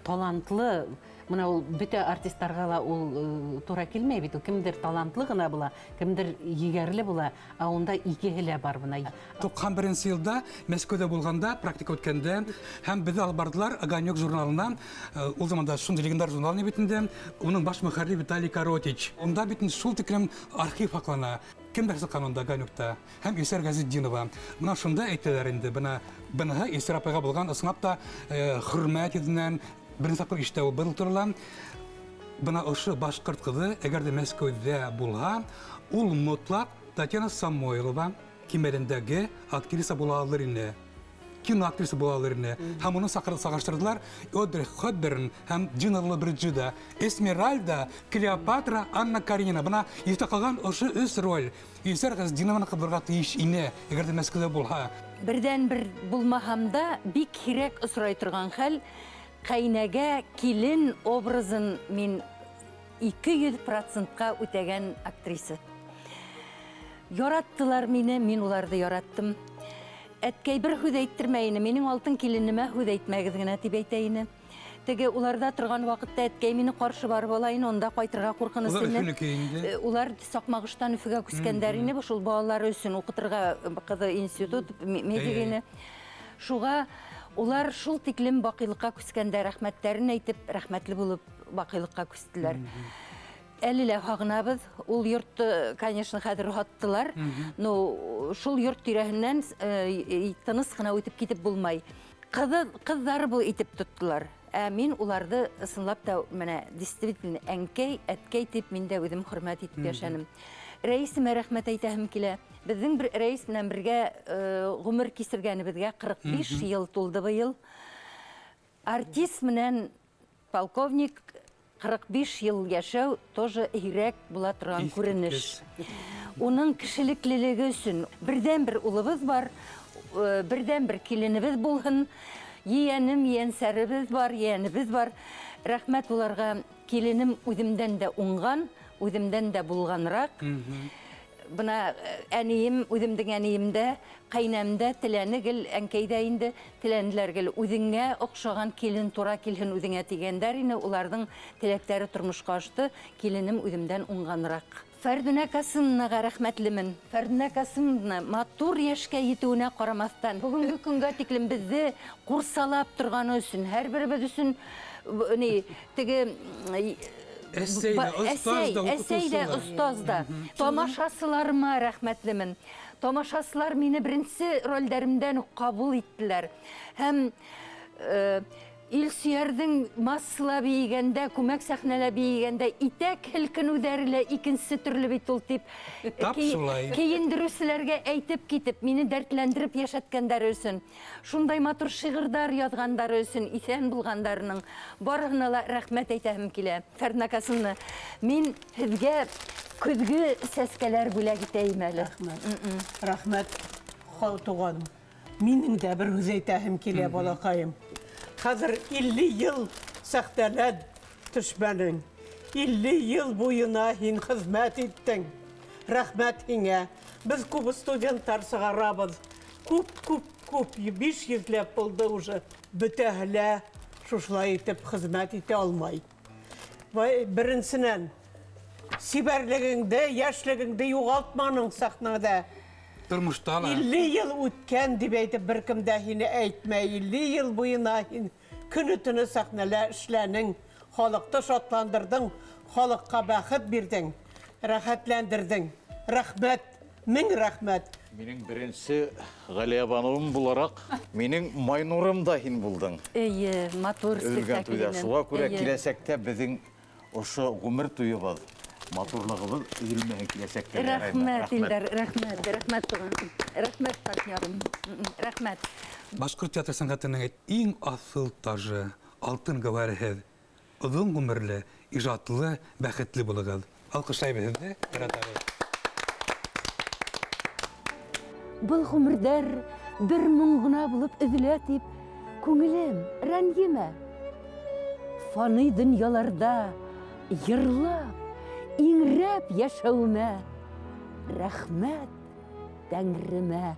талантлы, бына ул бөтә артистларга ла ул туры килмәй бит. Кемдер талантлы гына була, кемдер егәрле була, а онда икеһе лә бар бына. 91 елда Мәскәүдә булганда, практика үткәндә, һәм безне алып бардылар Огонек журналына. Ул заманда шундый легендар журнал битендә, уның баш мөхәррир Виталий Коротич. Онда бит шул тиклем архив аклана. Кемдер сыккан онда Огонекта? Һәм Исәр Газетдинова. Менә шунда әйтәләр инде, бына Исәр апайга булган ысынлап та хөрмәт иденнән birinci sapır işte o bırıltırılan bana ışı başkırt kızı eğer de Мәскәүдә bulha ул mutlak Tatyana Samoylova kimerindeki aktrisa bulağılır ine kino aktrisa bulağılır ine hem onu sağıştırdılar Audrey Hepburn hem Gina Brigida Esmeralda Kleopatra Anna Karenina bana iftakılan ışı üst rol Исәр Газетдинованы кыбырга тиеш ине эгәр дә Мәскәүдә булha Бердән бер булмаһамда бик кирәк осрай торган хәл Кайнәгә килен образын мин 200%-ка үтәгән актриса. Яраттылар мине, мин уларды яраттым. Әткәй бер һүз әйттермәйне, минең алтын киленемә һүз әйтмәгез генә дип әйтәйне. Теге уларда торган вакытта әткәй мине каршы барып алайын, онда кайтырга куркыныс ине. Улар Сакмагыштан Өфөгә күскәндәр ине, шул балалар өчен укытырга кызы институт медигене. Шуга Улар шул тиклем бакыйлыкка күскәндә рәхмәтләрен әйтеп, рәхмәтле булып бакыйлыкка күстеләр. Әле лә һагынабыз. Ул йортты, конечно, хәзер һаттылар. Но шул йорт тирәһеннән тыныс кына үтеп китеп булмай. Кызлары бу итеп тоттылар. Мин уларды ысынлап та менә действительно әнкәй, әткәй дип мин дә үзем хөрмәт итеп яшәнем. Рәисемә рәхмәт әйтәһем килә. Безнең бер рәис белән бергә гомер кисергәнебезгә 45 ел тулды быел. Артист менән полковник 45 ел яшәү тоже ирек була торган күренеш. Уның кешелеклелеге өчен бердән бер улыбыз бар, бердән бер киленебез булһын. Yeğenim, yeğensәребез бар, yeğenебез бар. Рәхмәт уларга. Киленем үземдән дә уңган, үземдән дә булганрак. Бына әнием, үземдең әниемдә, кайнамда теләнегел, әнкәйдә инде теләнделәргә үзеңгә охшаган килен тура килһен үзеңә тигәндәр ине, уларның теләкләре тормышка ашты. Киленем үземдән уңганрак. Фәрдүнә Касымовнаға рәхмәтлемен. Фәрдүнә Касымовна матур яшкә етүенә карамастан, бүгенге көнгә тиклем безне курсалап торганы өчен, һәрберебез өчен теге әсәйдә, остазда. Тамашасыларыма рәхмәтлемен. Тамашасылар мине беренче рольдәремдән кабул иттеләр. Һәм Илсөярдың массыла бейгәндә, күмәк сәхнәлә бейгәндә, итәк һелкенүдәре икенче төрле бит ул дип киендерүселәргә әйтеп китеп, мине дәртләндереп яшәткәннәр өчен, шундай матур шигырьләр язганнар өчен, исән булганнарның барыгына ла рәхмәт әйтәһем килә. Фәрдүнә Касымовна, мин һезгә көзге сәскәләр бүләк итәйм әле. Рәхмәт, туганым. Минең дә бер һүз әйтәһем килә, балакаем. Хәзер 50 ел сәхнәлән төшмәнең. 50 ел буена һин хезмәт иттең. Рәхмәт һиңә. Без күп студентлар сыгарабыз. Күп 500 булды уже. Бөтәһлә шушылай итеп хезмәт итә алмай. Беренчедән сибәрлегеңдә, яшьлегеңдә югалтманың сәхнәдә. 50 ел үткән дип әйтеп беркем дә һине әйтмәй. 50 ел буена һин көне-төне сәхнәлә эшләнең, халыкты шатландырдың, халыкка бәхет бирдең, рәхәтләндердең. Рәхмәт, мең рәхмәт. Минең беренче Галиябановым буларак, минең майнурым да һин булдың. Матур спектакль. Шуңа күрә киләсәктә безнең ошо гомер туебыз. Матурлыгыбыз илмәгән киләсәктә. Рәхмәт, Илдар, рәхмәт, рәхмәт туган. Рәхмәт, партнерым. Рәхмәт. Башкорт театр сәнгатының иң асыл тажы, алтын гәүһәре, озын гомерле, иҗатлы, бәхетле булыгыз. Алкышлайбыз сезне, яратабыз. Был ғұмырдар бір мұң гына булып өзелә дип, күңелем рәнҗемә. Фани дөньяларда йырлап, иңрәп яшәүемә рәхмәт Тәңремә.